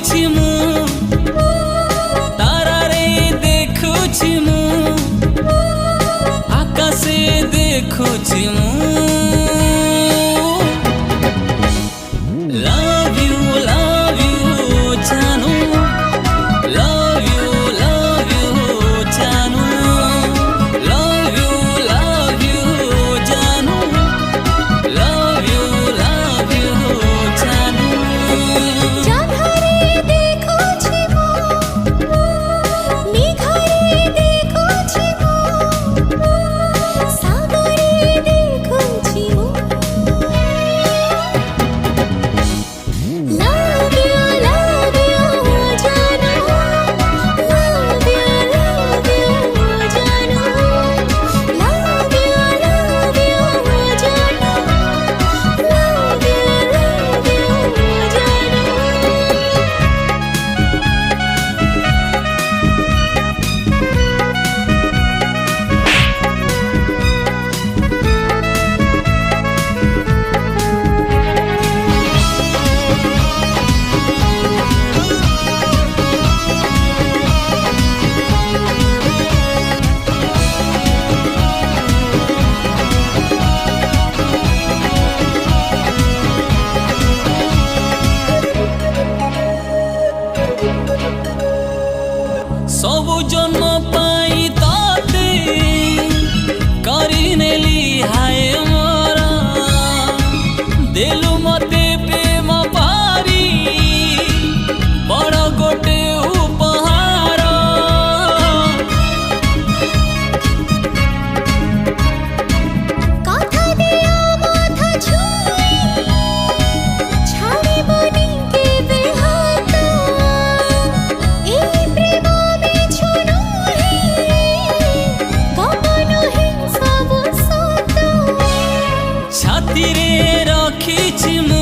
देखुछि मु तारारे देखुछि मु आकाशे देखुछि मु लव यू जानू लव यू जानू लव यू जानू लव यू जानू जाघरे देखुछि मु मेघरे देखुछि मु सागरे देखुछि मु लव यू जानू लव यू जानू लव यू जानू लव यू जानू सबु जन्म पाई ताते करिनेली हाय मोरा देलु मते प्रेम पारी बड़ गोटे उपहार कथा दिया माथा छुई छाड़िबनी केबे हाथ ए प्रेम बिछु नहे गमन हि सब सत छाती रे रखिछि मु